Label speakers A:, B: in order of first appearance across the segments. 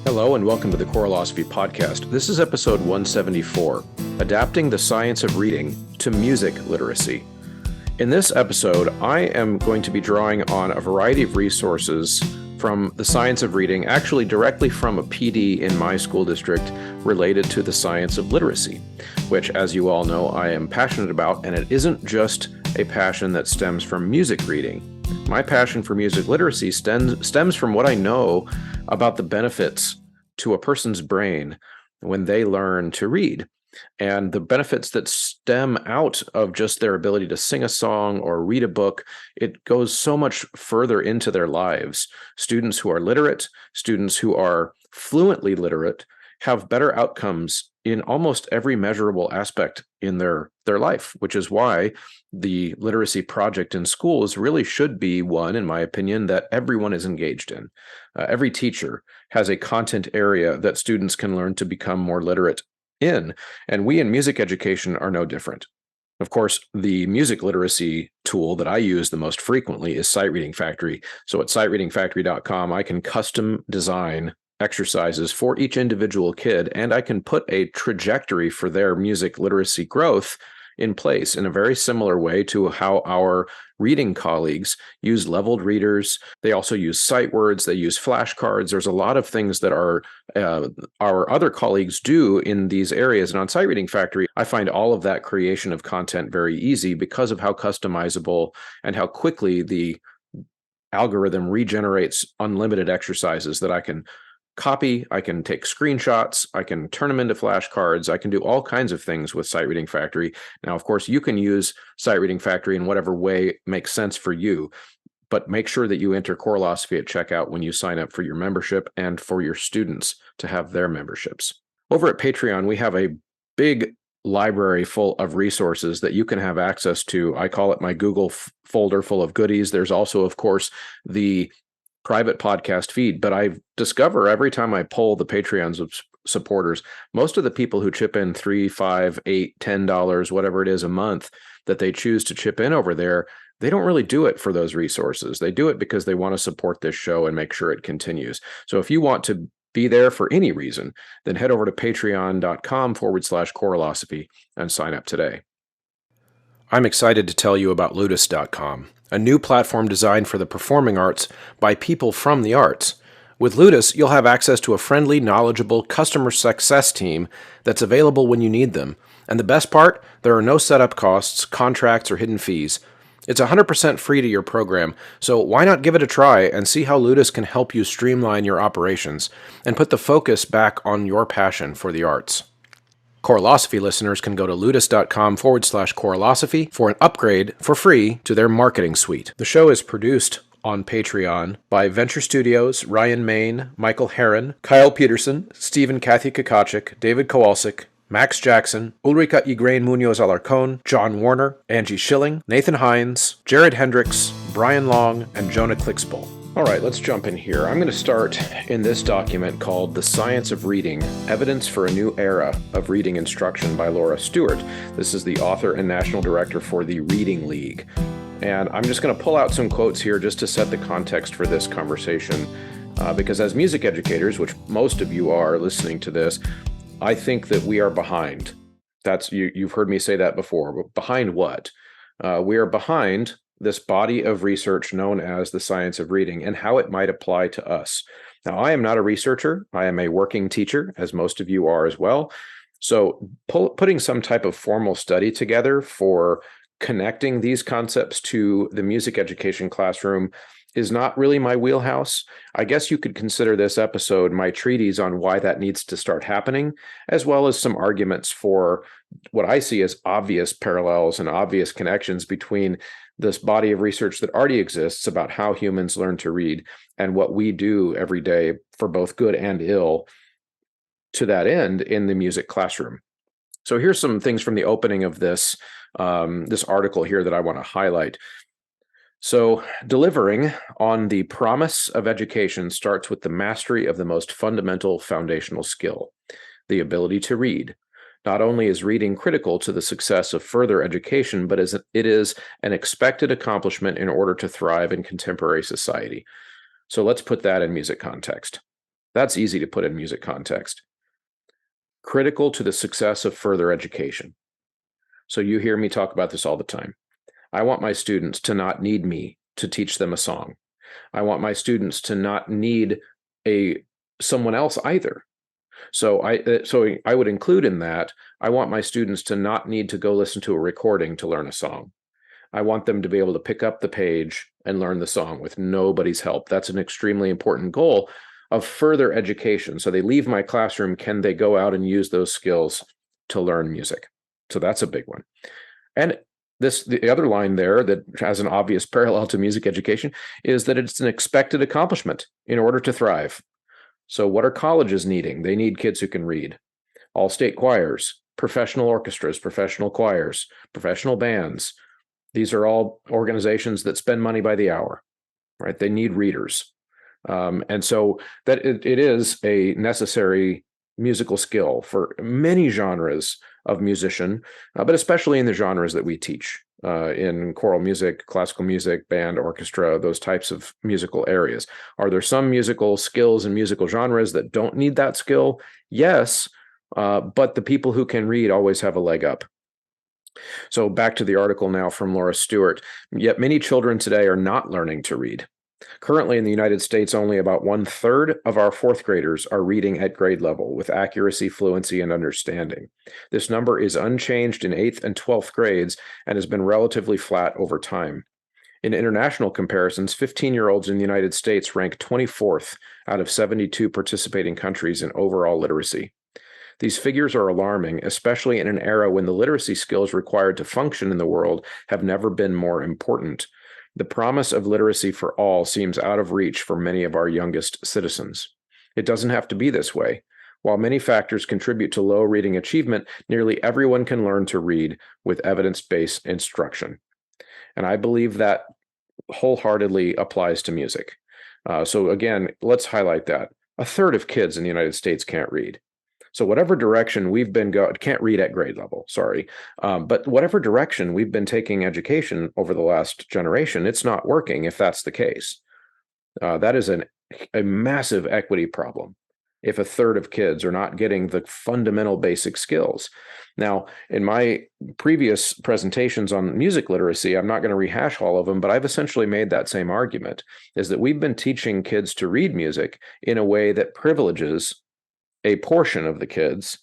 A: Hello and welcome to the Choralosophy Podcast. This is episode 174, Adapting the Science of Reading to Music Literacy. In this episode, I am going to be drawing on a variety of resources from the science of reading, actually directly from a PD in my school district related to the science of literacy, which, as you all know, I am passionate about, and it isn't just a passion that stems from music reading. My passion for music literacy stems from what I know about the benefits to a person's brain when they learn to read, and the benefits that stem out of just their ability to sing a song or read a book. It goes so much further into their lives. Students who are literate, students who are fluently literate, have better outcomes in almost every measurable aspect in their life, which is why the literacy project in schools really should be one, in my opinion, that everyone is engaged in. Every teacher has a content area that students can learn to become more literate in, and we in music education are no different. Of course, the music literacy tool that I use the most frequently is Sight Reading Factory. So at sightreadingfactory.com, I can custom design exercises for each individual kid, and I can put a trajectory for their music literacy growth in place in a very similar way to how our reading colleagues use leveled readers. They also use sight words, they use flashcards. There's a lot of things that our other colleagues do in these areas. And on Sight Reading Factory, I find all of that creation of content very easy because of how customizable and how quickly the algorithm regenerates unlimited exercises that I can copy, I can take screenshots, I can turn them into flashcards, I can do all kinds of things with Sight Reading Factory. Now, of course, you can use Sight Reading Factory in whatever way makes sense for you, but make sure that you enter Choralosophy at checkout when you sign up for your membership and for your students to have their memberships. Over at Patreon, we have a big library full of resources that you can have access to. I call it my Google folder full of goodies. There's also, of course, the private podcast feed, but I discover every time I poll the Patreon's supporters, most of the people who chip in $3, $5, $8, $10, whatever it is a month that they choose to chip in over there, they don't really do it for those resources. They do it because they want to support this show and make sure it continues. So if you want to be there for any reason, then head over to patreon.com/Choralosophy and sign up today. I'm excited to tell you about Ludus.com, a new platform designed for the performing arts by people from the arts. With Ludus, you'll have access to a friendly, knowledgeable customer success team that's available when you need them. And the best part, there are no setup costs, contracts, or hidden fees. It's 100% free to your program, so why not give it a try and see how Ludus can help you streamline your operations and put the focus back on your passion for the arts. Choralosophy listeners can go to ludus.com/Choralosophy for an upgrade for free to their marketing suite. The show is produced on Patreon by Venture Studios, Ryan Main, Michael Herron, Kyle Peterson, Stephen Kathy Kakachik, David Kowalczyk, Max Jackson, Ulrika Igrain Munoz Alarcon, John Warner, Angie Schilling, Nathan Hines, Jared Hendricks, Brian Long, and Jonah Clixbull. All right, let's jump in here. I'm going to start in this document called The Science of Reading, Evidence for a New Era of Reading Instruction by Laura Stewart. This is the author and national director for the Reading League. And I'm just going to pull out some quotes here just to set the context for this conversation. Because as music educators, which most of you are listening to this, I think that we are behind. You've heard me say that before, but behind what? We are behind this body of research known as the science of reading and how it might apply to us. Now, I am not a researcher. I am a working teacher, as most of you are as well. So putting some type of formal study together for connecting these concepts to the music education classroom is not really my wheelhouse. I guess you could consider this episode my treatise on why that needs to start happening, as well as some arguments for what I see as obvious parallels and obvious connections between this body of research that already exists about how humans learn to read and what we do every day for both good and ill to that end in the music classroom. So here's some things from the opening of this article here that I want to highlight. So delivering on the promise of education starts with the mastery of the most fundamental foundational skill, the ability to read. Not only is reading critical to the success of further education, but it is an expected accomplishment in order to thrive in contemporary society. So let's put that in music context. That's easy to put in music context. Critical to the success of further education. So you hear me talk about this all the time. I want my students to not need me to teach them a song. I want my students to not need someone else either. So I would include in that, I want my students to not need to go listen to a recording to learn a song. I want them to be able to pick up the page and learn the song with nobody's help. That's an extremely important goal of further education. So they leave my classroom, can they go out and use those skills to learn music? So that's a big one. And the other line there that has an obvious parallel to music education is that it's an expected accomplishment in order to thrive. So what are colleges needing? They need kids who can read. All state choirs, professional orchestras, professional choirs, professional bands. These are all organizations that spend money by the hour, right? They need readers. And so that it is a necessary musical skill for many genres of musician, but especially in the genres that we teach in choral music, classical music, band, orchestra, those types of musical areas. Are there some musical skills and musical genres that don't need that skill? Yes, but the people who can read always have a leg up. So back to the article now from Laura Stewart. Yet many children today are not learning to read. Currently in the United States, only about 1/3 of our fourth graders are reading at grade level with accuracy, fluency, and understanding. This number is unchanged in 8th and 12th grades and has been relatively flat over time. In international comparisons, 15-year-olds in the United States rank 24th out of 72 participating countries in overall literacy. These figures are alarming, especially in an era when the literacy skills required to function in the world have never been more important. The promise of literacy for all seems out of reach for many of our youngest citizens. It doesn't have to be this way. While many factors contribute to low reading achievement, nearly everyone can learn to read with evidence-based instruction. And I believe that wholeheartedly applies to music. So again, let's highlight that. 1/3 of kids in the United States can't read. So whatever direction we've been can't read at grade level, sorry. But whatever direction we've been taking education over the last generation, it's not working if that's the case. That is a massive equity problem if 1/3 of kids are not getting the fundamental basic skills. Now, in my previous presentations on music literacy, I'm not going to rehash all of them, but I've essentially made that same argument, is that we've been teaching kids to read music in a way that privileges a portion of the kids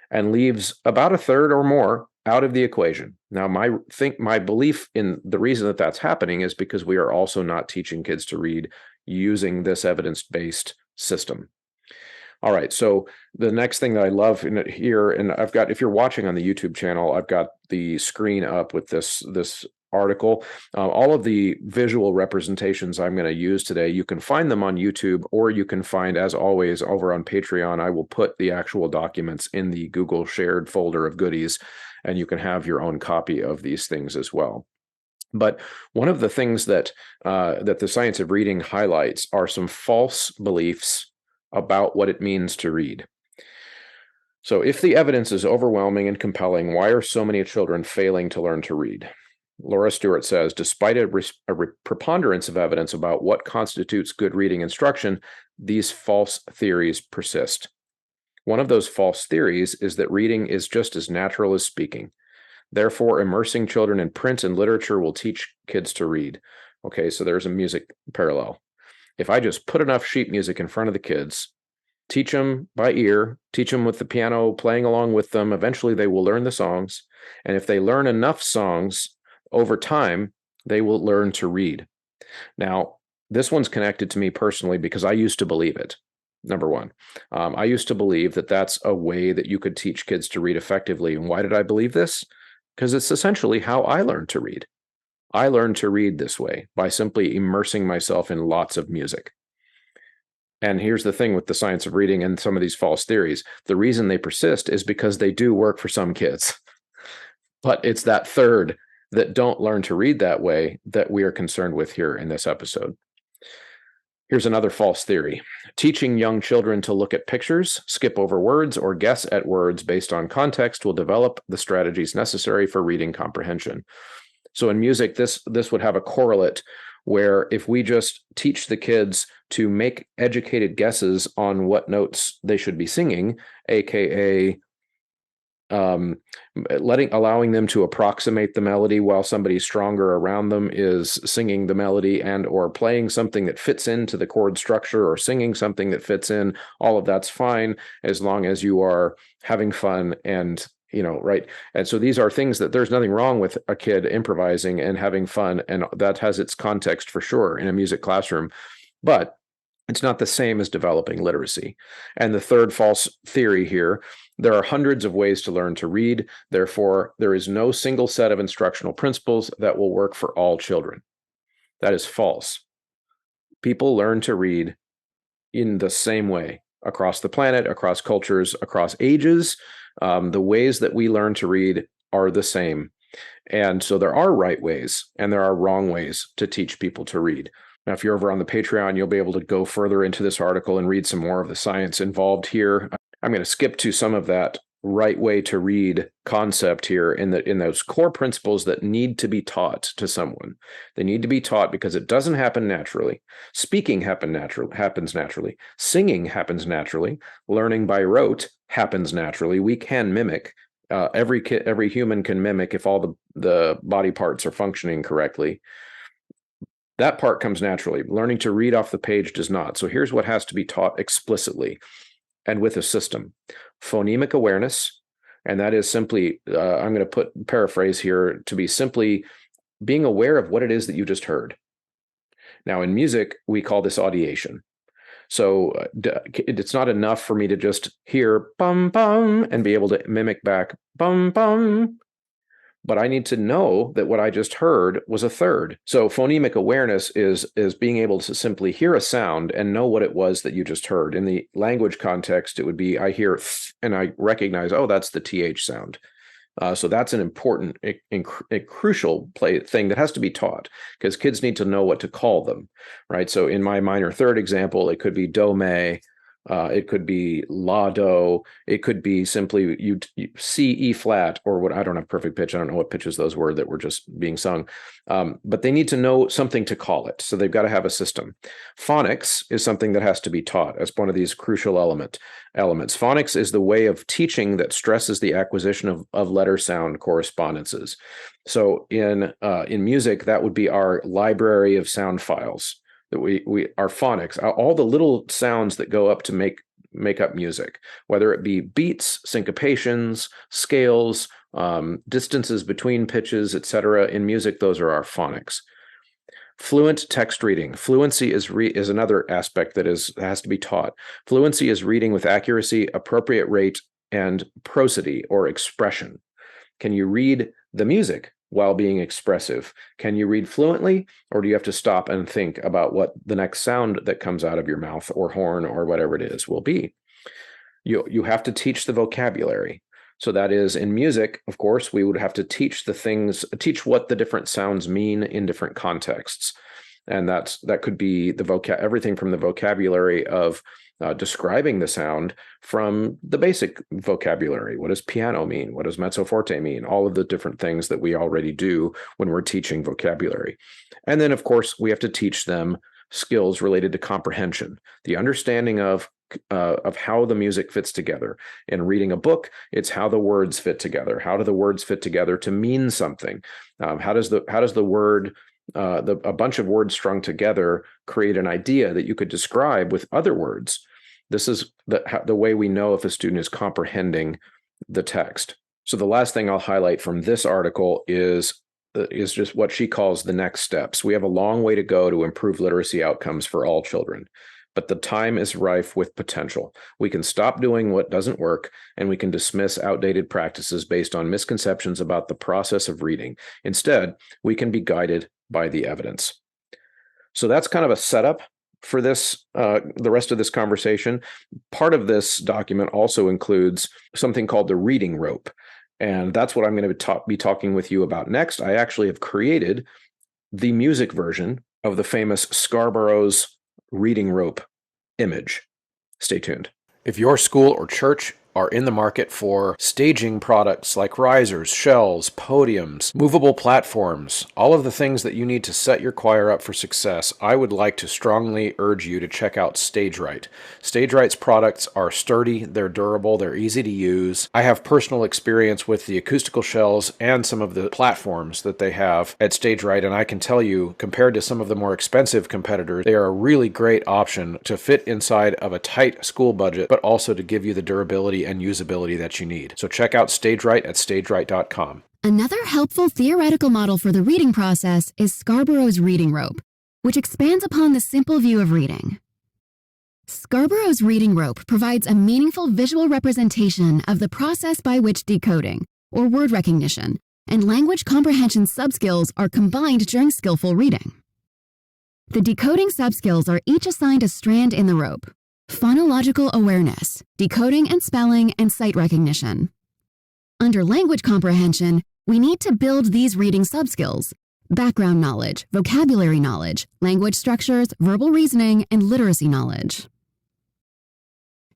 A: and leaves about 1/3 or more out of the equation. Now, my belief in the reason that that's happening is because we are also not teaching kids to read using this evidence-based system. All right, so the next thing that I love in it here, and I've got, if you're watching on the YouTube channel, I've got the screen up with this article. All of the visual representations I'm going to use today, you can find them on YouTube, or you can find, as always, over on Patreon. I will put the actual documents in the Google shared folder of goodies, and you can have your own copy of these things as well. But one of the things that the science of reading highlights are some false beliefs about what it means to read. So if the evidence is overwhelming and compelling, why are so many children failing to learn to read? Laura Stewart says, despite a preponderance of evidence about what constitutes good reading instruction, these false theories persist. One of those false theories is that reading is just as natural as speaking. Therefore, immersing children in print and literature will teach kids to read. Okay, so there's a music parallel. If I just put enough sheet music in front of the kids, teach them by ear, teach them with the piano playing along with them, eventually they will learn the songs. And if they learn enough songs over time, they will learn to read. Now, this one's connected to me personally because I used to believe it. Number one, I used to believe that that's a way that you could teach kids to read effectively. And why did I believe this? Because it's essentially how I learned to read. I learned to read this way by simply immersing myself in lots of music. And here's the thing with the science of reading and some of these false theories. The reason they persist is because they do work for some kids. But it's that 1/3 that don't learn to read that way that we are concerned with here in this episode. Here's another false theory. Teaching young children to look at pictures, skip over words, or guess at words based on context will develop the strategies necessary for reading comprehension. So in music, this would have a correlate where if we just teach the kids to make educated guesses on what notes they should be singing, aka allowing them to approximate the melody while somebody stronger around them is singing the melody and or playing something that fits into the chord structure or singing something that fits in, all of that's fine as long as you are having fun and right. And so these are things that there's nothing wrong with a kid improvising and having fun, and that has its context for sure in a music classroom, but it's not the same as developing literacy. And the third false theory here, there are hundreds of ways to learn to read. Therefore, there is no single set of instructional principles that will work for all children. That is false. People learn to read in the same way across the planet, across cultures, across ages. The ways that we learn to read are the same. And so there are right ways and there are wrong ways to teach people to read. Now, if you're over on the Patreon, you'll be able to go further into this article and read some more of the science involved here. I'm going to skip to some of that right way to read concept here in those core principles that need to be taught to someone. They need to be taught because it doesn't happen naturally. Speaking happens naturally. Singing happens naturally. Learning by rote happens naturally. We can mimic. Every human can mimic if all the body parts are functioning correctly. That part comes naturally. Learning to read off the page does not. So here's what has to be taught explicitly and with a system. Phonemic awareness, and that is simply, I'm going to paraphrase here to be simply being aware of what it is that you just heard. Now, in music, we call this audiation. So it's not enough for me to just hear bum bum and be able to mimic back bum bum, but I need to know that what I just heard was a third. So phonemic awareness is being able to simply hear a sound and know what it was that you just heard. In the language context, it would be I hear th and I recognize, oh, that's the TH sound. So that's an important, a crucial thing that has to be taught because kids need to know what to call them, right? So in my minor third example, it could be do, me, it could be la, do, it could be simply you C, E flat, or what, I don't have perfect pitch. I don't know what pitches those were that were just being sung, but they need to know something to call it. So they've got to have a system. Phonics is something that has to be taught as one of these crucial elements. Phonics is the way of teaching that stresses the acquisition of letter sound correspondences. So in music, that would be our library of sound files. That we are phonics, all the little sounds that go up to make up music, whether it be beats, syncopations, scales, distances between pitches, etc. In music, those are our phonics. Fluent text reading. Fluency is another aspect that has to be taught. Fluency is reading with accuracy, appropriate rate, and prosody or expression. Can you read the music while being expressive? Can you read fluently, or do you have to stop and think about what the next sound that comes out of your mouth or horn or whatever it is will be? You have to teach the vocabulary. So that is, in music, of course, we would have to teach what the different sounds mean in different contexts. And that could be everything from the vocabulary of describing the sound from the basic vocabulary. What does piano mean? What does mezzo forte mean? All of the different things that we already do when we're teaching vocabulary. And then, of course, we have to teach them skills related to comprehension, the understanding of how the music fits together. In reading a book, it's how the words fit together. How do the words fit together to mean something? How does the word a bunch of words strung together create an idea that you could describe with other words? This is the way we know if a student is comprehending the text. So the last thing I'll highlight from this article is just what she calls the next steps. We have a long way to go to improve literacy outcomes for all children, but the time is rife with potential. We can stop doing what doesn't work, and we can dismiss outdated practices based on misconceptions about the process of reading. Instead, we can be guided by the evidence. So that's kind of a setup for this, the rest of this conversation. Part of this document also includes something called the reading rope. And that's what I'm going to be talking with you about next. I actually have created the music version of the famous Scarborough's reading rope image. Stay tuned. If your school or church are in the market for staging products like risers, shells, podiums, movable platforms, all of the things that you need to set your choir up for success, I would like to strongly urge you to check out StageRight. StageRight's products are sturdy, they're durable, they're easy to use. I have personal experience with the acoustical shells and some of the platforms that they have at StageRight, and I can tell you, compared to some of the more expensive competitors, they are a really great option to fit inside of a tight school budget, but also to give you the durability and usability that you need. So check out StageRight at stageright.com.
B: Another helpful theoretical model for the reading process is Scarborough's reading rope, which expands upon the simple view of reading. Scarborough's reading rope provides a meaningful visual representation of the process by which decoding, or word recognition, and language comprehension subskills are combined during skillful reading. The decoding subskills are each assigned a strand in the rope: phonological awareness, decoding and spelling, and sight recognition. Under language comprehension, we need to build these reading subskills: background knowledge, vocabulary knowledge, language structures, verbal reasoning, and literacy knowledge.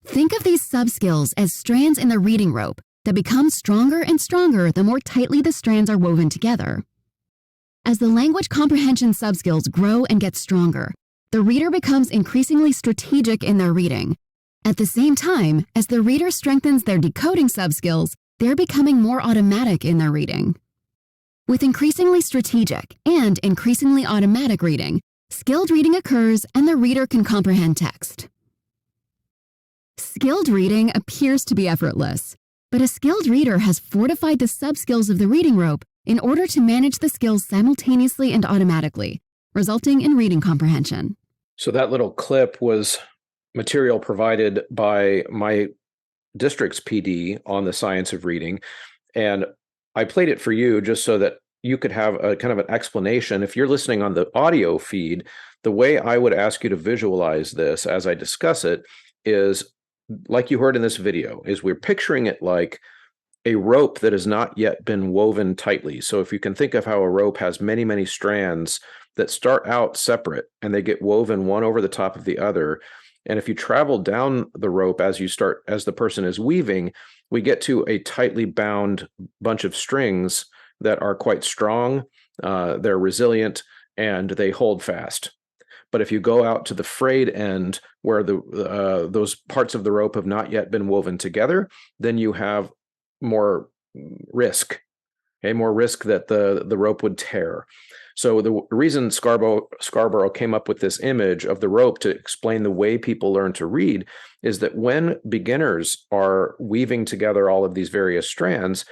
B: Think of these subskills as strands in the reading rope that become stronger and stronger the more tightly the strands are woven together. As the language comprehension subskills grow and get stronger, the reader becomes increasingly strategic in their reading. At the same time, as the reader strengthens their decoding subskills, they're becoming more automatic in their reading. With increasingly strategic and increasingly automatic reading, skilled reading occurs and the reader can comprehend text. Skilled reading appears to be effortless, but a skilled reader has fortified the subskills of the reading rope in order to manage the skills simultaneously and automatically, resulting in reading comprehension.
A: So that little clip was material provided by my district's PD on the science of reading, and I played it for you just so that you could have a kind of an explanation. If you're listening on the audio feed, the way I would ask you to visualize this as I discuss it is, like you heard in this video, is we're picturing it like a rope that has not yet been woven tightly. So if you can think of how a rope has many, many strands that start out separate and they get woven one over the top of the other. And if you travel down the rope as the person is weaving, we get to a tightly bound bunch of strings that are quite strong, they're resilient, and they hold fast. But if you go out to the frayed end where those parts of the rope have not yet been woven together, then you have more risk, more risk that the rope would tear. So the reason Scarborough came up with this image of the rope to explain the way people learn to read is that when beginners are weaving together all of these various strands,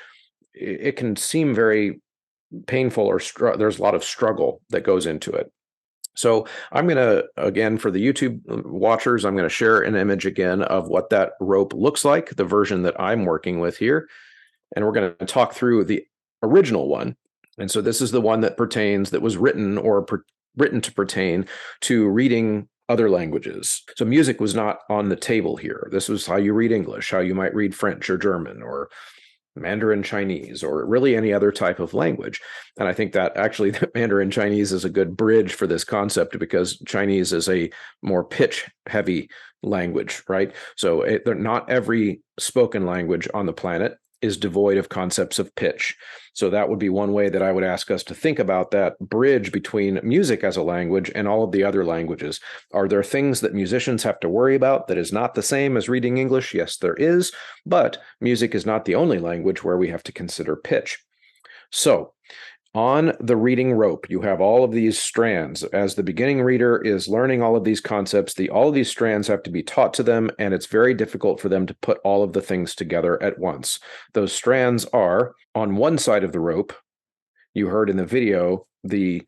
A: it can seem very painful, or there's a lot of struggle that goes into it. So I'm going to, again, for the YouTube watchers, I'm going to share an image again of what that rope looks like, the version that I'm working with here. And we're going to talk through the original one. And so this is the one that was written to pertain to reading other languages. So music was not on the table here. This was how you read English, how you might read French or German or Mandarin Chinese, or really any other type of language. And I think that actually the Mandarin Chinese is a good bridge for this concept, because Chinese is a more pitch heavy language, right? So not every spoken language on the planet is devoid of concepts of pitch. So that would be one way that I would ask us to think about that bridge between music as a language and all of the other languages. Are there things that musicians have to worry about that is not the same as reading English? Yes, there is, but music is not the only language where we have to consider pitch. So on the reading rope, you have all of these strands. As the beginning reader is learning all of these concepts, all of these strands have to be taught to them, and it's very difficult for them to put all of the things together at once. Those strands are, on one side of the rope, you heard in the video, the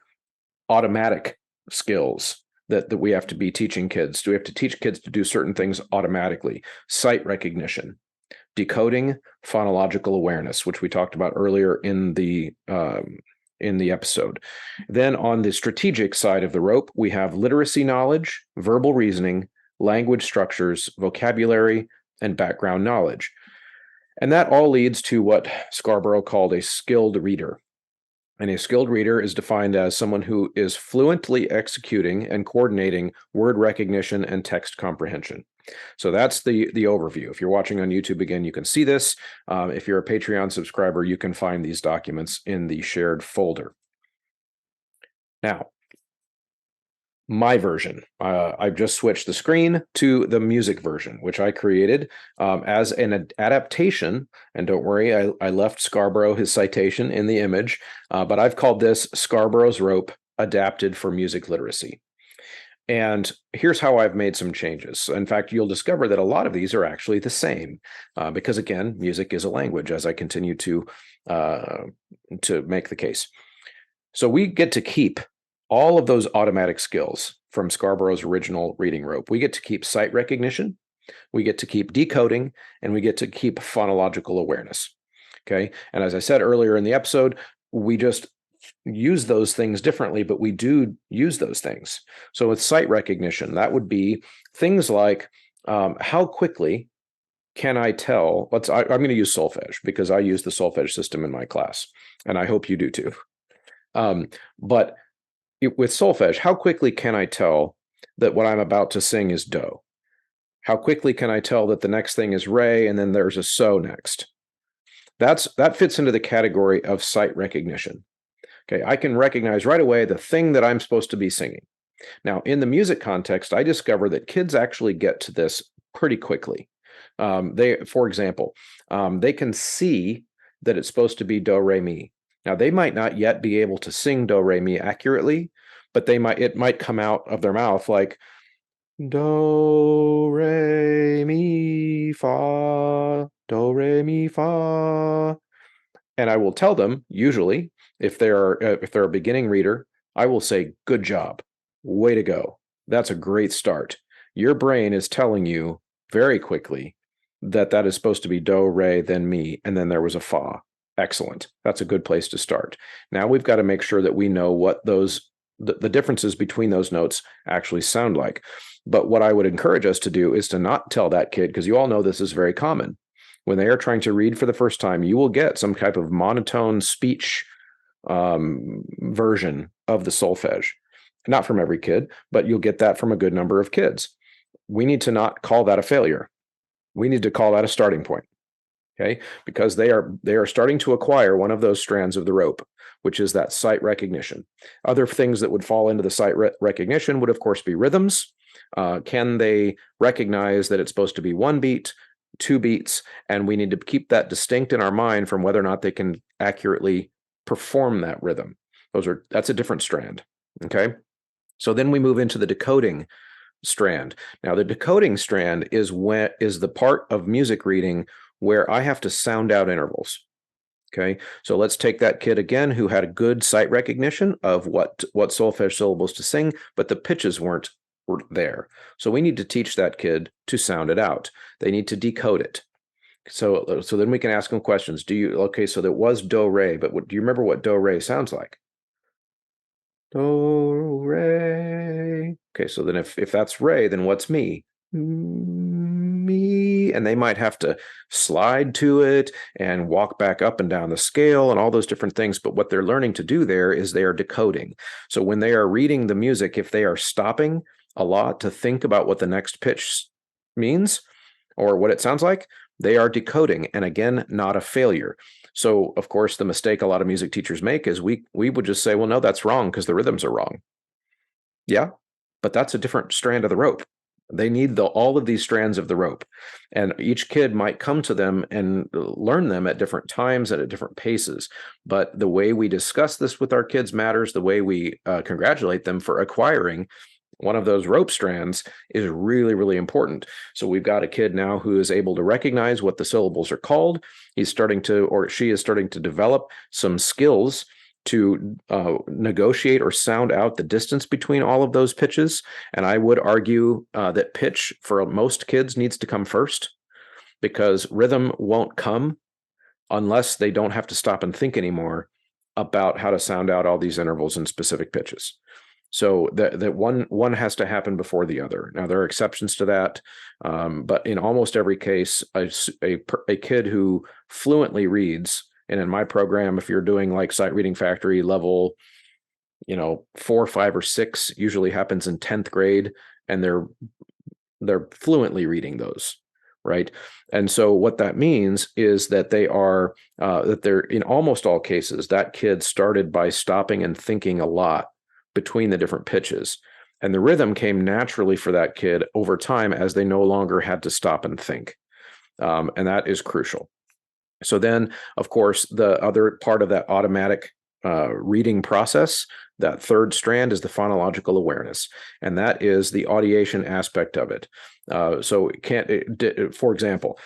A: automatic skills that we have to be teaching kids. We have to teach kids to do certain things automatically. Sight recognition, decoding, phonological awareness, which we talked about earlier in the episode. Then on the strategic side of the rope, we have literacy knowledge, verbal reasoning, language structures, vocabulary, and background knowledge. And that all leads to what Scarborough called a skilled reader. And a skilled reader is defined as someone who is fluently executing and coordinating word recognition and text comprehension. So that's the overview. If you're watching on YouTube, again, you can see this. If you're a Patreon subscriber, you can find these documents in the shared folder. Now, my version. I've just switched the screen to the music version, which I created as an adaptation. And don't worry, I left Scarborough his citation in the image, but I've called this Scarborough's Rope Adapted for Music Literacy. And here's how I've made some changes. In fact, you'll discover that a lot of these are actually the same because, again, music is a language, as I continue to make the case. So we get to keep all of those automatic skills from Scarborough's original reading rope. We get to keep sight recognition, we get to keep decoding, and we get to keep phonological awareness. Okay. And as I said earlier in the episode, we just use those things differently, but we do use those things. So with sight recognition, that would be things like how quickly can I tell? I'm going to use solfege because I use the solfege system in my class, and I hope you do too. But with solfege, how quickly can I tell that what I'm about to sing is do? How quickly can I tell that the next thing is re and then there's a so next? That fits into the category of sight recognition. Okay, I can recognize right away the thing that I'm supposed to be singing. Now, in the music context, I discover that kids actually get to this pretty quickly. For example, they can see that it's supposed to be do, re, mi. Now, they might not yet be able to sing do, re, mi accurately, but it might come out of their mouth like do, re, mi, fa, do, re, mi, fa. And I will tell them, usually, if they're a beginning reader, I will say, good job, way to go. That's a great start. Your brain is telling you very quickly that is supposed to be do, re, then mi, and then there was a fa. Excellent. That's a good place to start. Now we've got to make sure that we know what the differences between those notes actually sound like. But what I would encourage us to do is to not tell that kid, because you all know this is very common. When they are trying to read for the first time, you will get some type of monotone speech version of the solfege. Not from every kid, but you'll get that from a good number of kids. We need to not call that a failure. We need to call that a starting point. Okay, because they are starting to acquire one of those strands of the rope, which is that sight recognition. Other things that would fall into the sight recognition would, of course, be rhythms. Can they recognize that it's supposed to be 1 beat, 2 beats, and we need to keep that distinct in our mind from whether or not they can accurately perform that rhythm. That's a different strand. Okay, so then we move into the decoding strand. Now, the decoding strand is the part of music reading where I have to sound out intervals. Okay, so let's take that kid again who had a good sight recognition of what solfege syllables to sing, but the pitches weren't there. So we need to teach that kid to sound it out. They need to decode it. So then we can ask them questions. So that was do, re, but do you remember what do, re sounds like? Do, re. Okay, so then if that's re, then what's mi? Me, and they might have to slide to it and walk back up and down the scale and all those different things. But what they're learning to do there is they are decoding. So when they are reading the music, if they are stopping a lot to think about what the next pitch means or what it sounds like, they are decoding. And again, not a failure. So, of course, the mistake a lot of music teachers make is we would just say, well, no, that's wrong because the rhythms are wrong. Yeah, but that's a different strand of the rope. They need all of these strands of the rope, and each kid might come to them and learn them at different times and at different paces. But the way we discuss this with our kids matters. The way we congratulate them for acquiring one of those rope strands is really, really important. So we've got a kid now who is able to recognize what the syllables are called. She is starting to develop some skills to negotiate or sound out the distance between all of those pitches. And I would argue that pitch for most kids needs to come first, because rhythm won't come unless they don't have to stop and think anymore about how to sound out all these intervals and specific pitches. So that one has to happen before the other. Now, there are exceptions to that, but in almost every case, a kid who fluently reads, and in my program, if you're doing like Sight Reading Factory level, 4, 5, or 6, usually happens in 10th grade, and they're They're fluently reading those, right? And so what that means is that that they're in almost all cases, that kid started by stopping and thinking a lot between the different pitches. And the rhythm came naturally for that kid over time as they no longer had to stop and think. And that is crucial. So then, of course, the other part of that automatic reading process, that third strand, is the phonological awareness, and that is the audiation aspect of it. For example,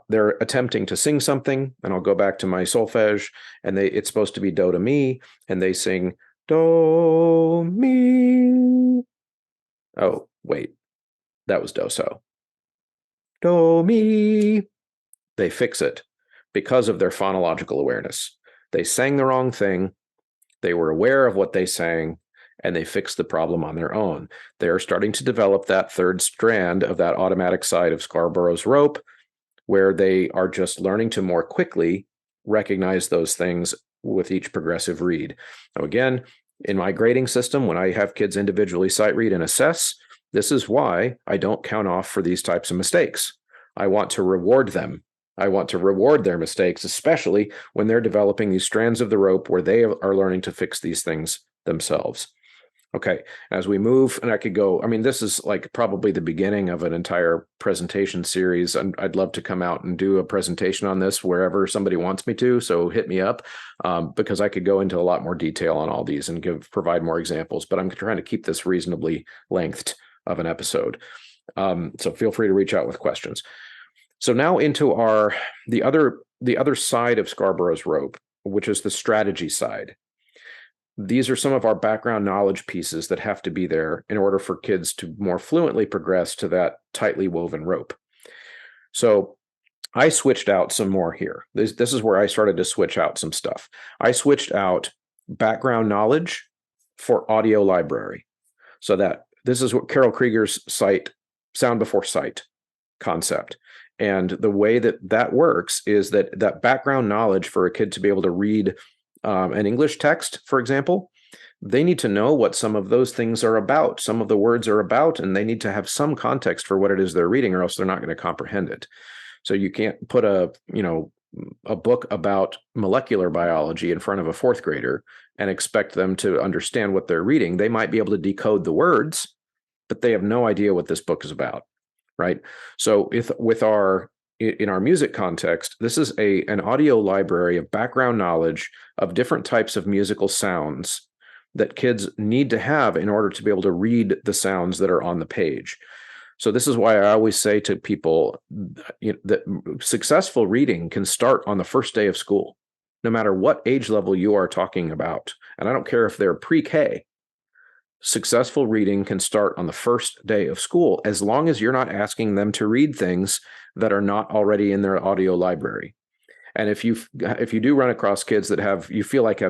A: they're attempting to sing something, and I'll go back to my solfege, and it's supposed to be do to mi, and they sing do mi. Oh, wait, that was do so. Do mi. They fix it because of their phonological awareness. They sang the wrong thing. They were aware of what they sang, and they fixed the problem on their own. They're starting to develop that third strand of that automatic side of Scarborough's rope, where they are just learning to more quickly recognize those things with each progressive read. Now, again, in my grading system, when I have kids individually sight read and assess, this is why I don't count off for these types of mistakes. I want to reward them. I want to reward their mistakes, especially when they're developing these strands of the rope where they are learning to fix these things themselves. Okay, as we move, and I could go, this is like probably the beginning of an entire presentation series. And I'd love to come out and do a presentation on this wherever somebody wants me to. So hit me up, because I could go into a lot more detail on all these and provide more examples. But I'm trying to keep this reasonably lengthed of an episode. So feel free to reach out with questions. So now into the other side of Scarborough's rope, which is the strategy side. These are some of our background knowledge pieces that have to be there in order for kids to more fluently progress to that tightly woven rope. So I switched out some more here. This is where I started to switch out some stuff. I switched out background knowledge for audio library. So that this is what Carol Krieger's sound before sight concept. And the way that works is that background knowledge for a kid to be able to read an English text, for example, they need to know what some of those things are about, some of the words are about, and they need to have some context for what it is they're reading, or else they're not going to comprehend it. So you can't put a book about molecular biology in front of a fourth grader and expect them to understand what they're reading. They might be able to decode the words, but they have no idea what this book is about. Right. So in our music context, this is an audio library of background knowledge of different types of musical sounds that kids need to have in order to be able to read the sounds that are on the page. So this is why I always say to people that successful reading can start on the first day of school, no matter what age level you are talking about. And I don't care if they're pre-K. Successful reading can start on the first day of school, as long as you're not asking them to read things that are not already in their audio library. And if you do run across kids that have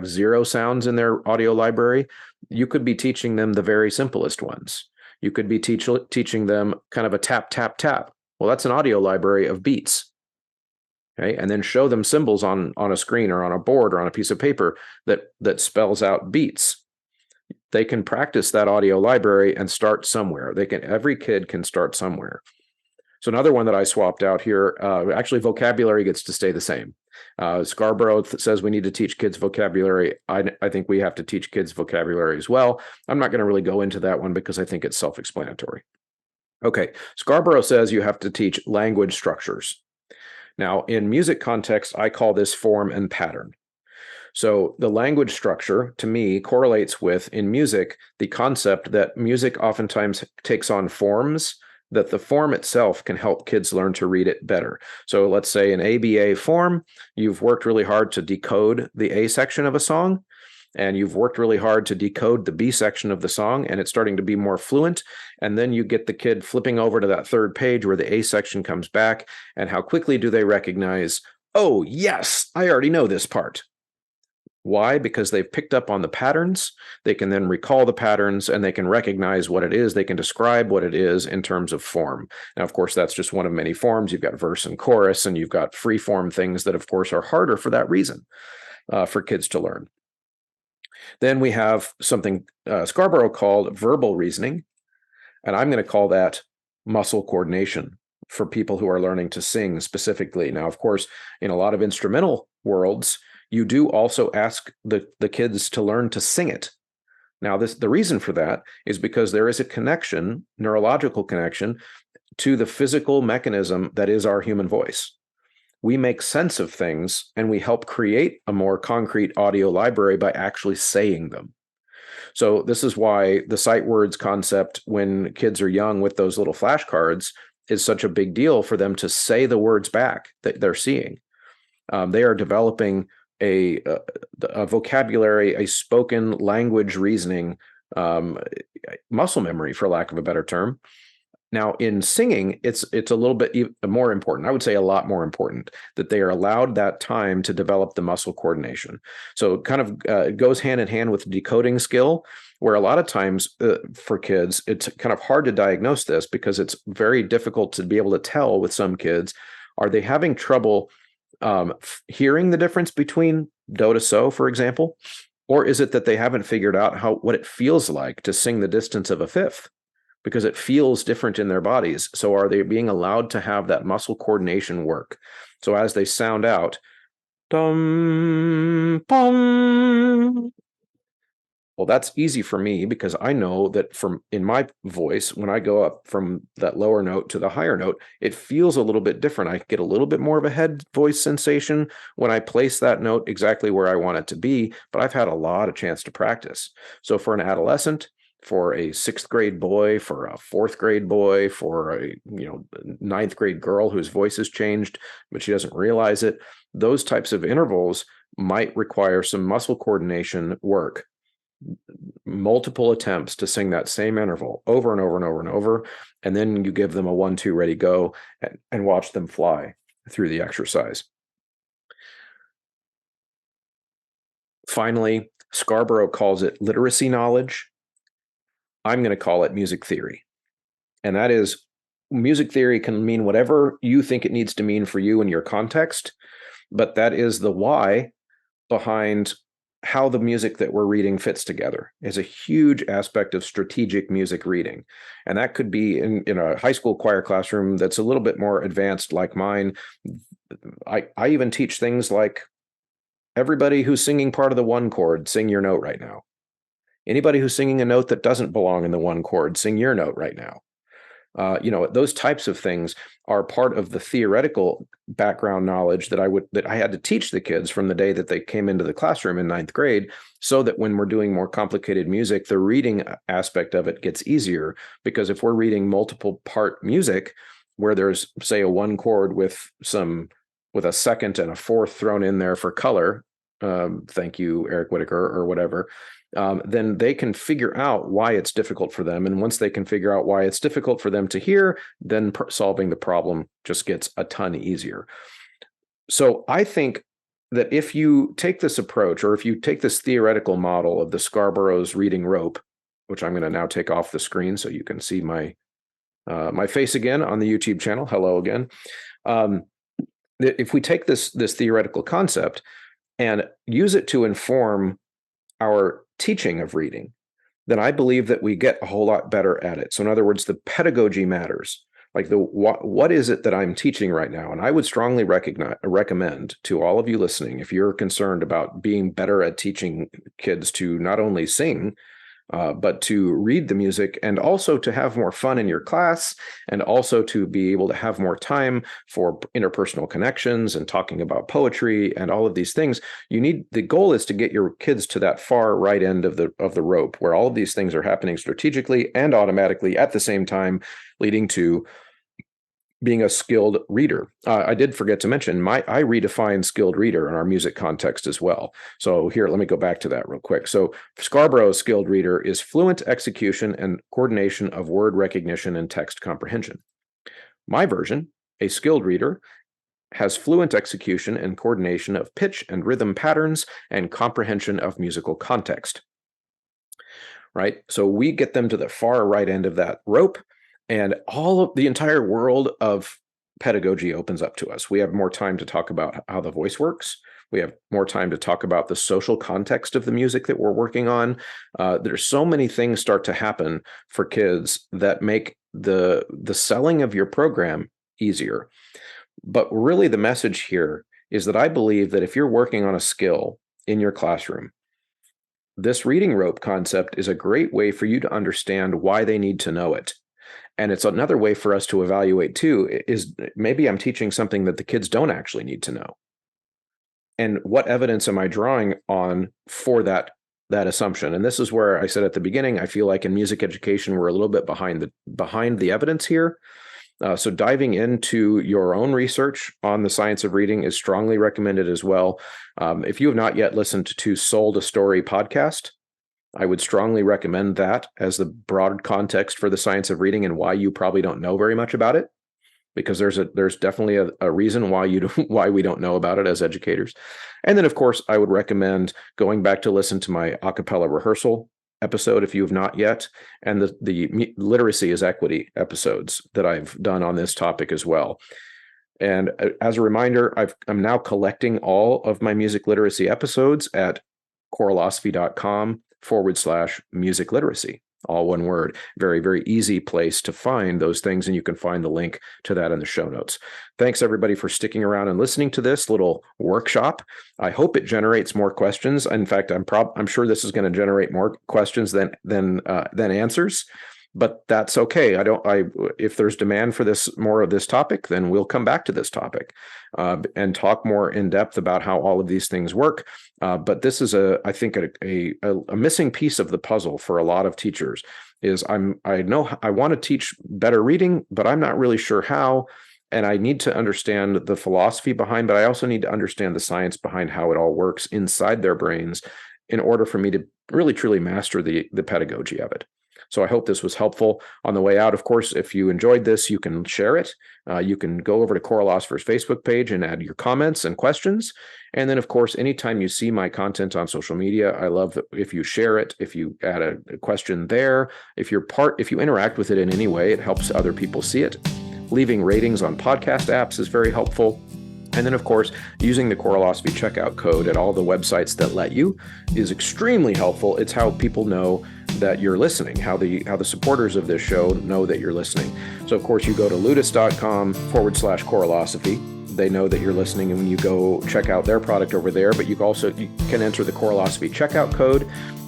A: 0 sounds in their audio library, you could be teaching them the very simplest ones. You could be teaching them kind of a tap, tap, tap. Well, that's an audio library of beats. Okay, and then show them symbols on a screen or on a board or on a piece of paper that spells out beats. They can practice that audio library and start somewhere. Every kid can start somewhere. So another one that I swapped out here, actually vocabulary gets to stay the same. Scarborough says we need to teach kids vocabulary. I think we have to teach kids vocabulary as well. I'm not going to really go into that one because I think it's self-explanatory. Okay, Scarborough says you have to teach language structures. Now, in music context, I call this form and pattern. So the language structure, to me, correlates with, in music, the concept that music oftentimes takes on forms, that the form itself can help kids learn to read it better. So let's say an ABA form, you've worked really hard to decode the A section of a song, and you've worked really hard to decode the B section of the song, and it's starting to be more fluent. And then you get the kid flipping over to that third page where the A section comes back, and how quickly do they recognize, oh, yes, I already know this part. Why? Because they've picked up on the patterns. They can then recall the patterns and they can recognize what it is. They can describe what it is in terms of form. Now, of course, that's just one of many forms. You've got verse and chorus, and you've got free form things that, of course, are harder for that reason for kids to learn. Then we have something Scarborough called verbal reasoning, and I'm going to call that muscle coordination for people who are learning to sing specifically. Now, of course, in a lot of instrumental worlds, you do also ask the kids to learn to sing it. Now, the reason for that is because there is a connection, neurological connection, to the physical mechanism that is our human voice. We make sense of things and we help create a more concrete audio library by actually saying them. So this is why the sight words concept, when kids are young with those little flashcards, is such a big deal for them to say the words back that they're seeing. They are developing a vocabulary, a spoken language reasoning, muscle memory, for lack of a better term. Now, in singing, it's a little bit more important. I would say a lot more important that they are allowed that time to develop the muscle coordination. So it kind of it goes hand in hand with decoding skill, where a lot of times for kids, it's kind of hard to diagnose this because it's very difficult to be able to tell with some kids. Are they having trouble hearing the difference between do to so, for example? Or is it that they haven't figured out what it feels like to sing the distance of a fifth? Because it feels different in their bodies. So are they being allowed to have that muscle coordination work? So as they sound out, dum, bum. Well, that's easy for me because I know that in my voice, when I go up from that lower note to the higher note, it feels a little bit different. I get a little bit more of a head voice sensation when I place that note exactly where I want it to be, but I've had a lot of chance to practice. So for an adolescent, for a 6th grade boy, for a 4th grade boy, for a 9th grade girl whose voice has changed, but she doesn't realize it, those types of intervals might require some muscle coordination work. Multiple attempts to sing that same interval over and over and over and over, and then you give them a 1-2 ready go and watch them fly through the exercise. Finally, Scarborough calls it literacy knowledge. I'm going to call it music theory. And that is, music theory can mean whatever you think it needs to mean for you in your context, but that is the why behind how the music that we're reading fits together. Is a huge aspect of strategic music reading. And that could be in a high school choir classroom that's a little bit more advanced like mine. I even teach things like, everybody who's singing part of the one chord, sing your note right now. Anybody who's singing a note that doesn't belong in the one chord, sing your note right now. Those types of things are part of the theoretical background knowledge that I had to teach the kids from the day that they came into the classroom in 9th grade, so that when we're doing more complicated music, the reading aspect of it gets easier. Because if we're reading multiple part music where there's, say, a one chord with a second and a fourth thrown in there for color, thank you, Eric Whitaker, or whatever, then they can figure out why it's difficult for them. And once they can figure out why it's difficult for them to hear, then solving the problem just gets a ton easier. So I think that if you take this approach, or if you take this theoretical model of the Scarborough's reading rope, which I'm going to now take off the screen so you can see my face again on the YouTube channel. Hello again. If we take this theoretical concept and use it to inform our teaching of reading, then I believe that we get a whole lot better at it. So in other words, the pedagogy matters. Like what is it that I'm teaching right now? And I would strongly recommend to all of you listening, if you're concerned about being better at teaching kids to not only sing, but to read the music, and also to have more fun in your class, and also to be able to have more time for interpersonal connections and talking about poetry and all of these things, the goal is to get your kids to that far right end of the rope, where all of these things are happening strategically and automatically at the same time, leading to being a skilled reader. I did forget to mention, I redefine skilled reader in our music context as well. So here, let me go back to that real quick. So Scarborough's skilled reader is fluent execution and coordination of word recognition and text comprehension. My version, a skilled reader, has fluent execution and coordination of pitch and rhythm patterns and comprehension of musical context. Right? So we get them to the far right end of that rope, and all of the entire world of pedagogy opens up to us. We have more time to talk about how the voice works. We have more time to talk about the social context of the music that we're working on. There's so many things start to happen for kids that make the selling of your program easier. But really the message here is that I believe that if you're working on a skill in your classroom, this reading rope concept is a great way for you to understand why they need to know it. And it's another way for us to evaluate too, is maybe I'm teaching something that the kids don't actually need to know. And what evidence am I drawing on for that assumption? And this is where I said at the beginning, I feel like in music education, we're a little bit behind the evidence here. So diving into your own research on the science of reading is strongly recommended as well. If you have not yet listened to Sold a Story podcast, I would strongly recommend that as the broad context for the science of reading and why you probably don't know very much about it, because there's definitely a reason why we don't know about it as educators. And then, of course, I would recommend going back to listen to my a cappella rehearsal episode if you have not yet, and the literacy is equity episodes that I've done on this topic as well. And as a reminder, I'm now collecting all of my music literacy episodes at choralosophy.com/music literacy. All one word. Very, very easy place to find those things, and you can find the link to that in the show notes. Thanks, everybody, for sticking around and listening to this little workshop. I hope it generates more questions. In fact, I'm sure this is going to generate more questions than answers. But that's okay. If there's demand for more of this topic, then we'll come back to this topic and talk more in depth about how all of these things work. But this is I think a missing piece of the puzzle for a lot of teachers is I know I want to teach better reading, but I'm not really sure how. And I need to understand the philosophy behind, but I also need to understand the science behind how it all works inside their brains in order for me to really truly master the pedagogy of it. So I hope this was helpful. On the way out, of course, if you enjoyed this, you can share it. You can go over to Choralosophy's Facebook page and add your comments and questions. And then, of course, anytime you see my content on social media, I love that if you share it, if you add a question there, if you interact with it in any way, it helps other people see it. Leaving ratings on podcast apps is very helpful. And then, of course, using the Choralosophy checkout code at all the websites that let you is extremely helpful. It's how people know that you're listening, how the supporters of this show know that you're listening. So, of course, you go to ludus.com/Choralosophy. They know that you're listening, and when you go check out their product over there, but you can enter the Choralosophy checkout code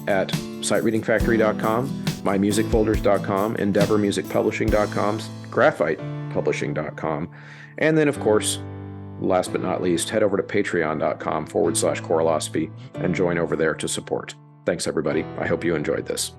A: at sightreadingfactory.com, mymusicfolders.com, endeavormusicpublishing.com, graphitepublishing.com, and then, of course, last but not least, head over to patreon.com/Choralosophy and join over there to support. Thanks, everybody. I hope you enjoyed this.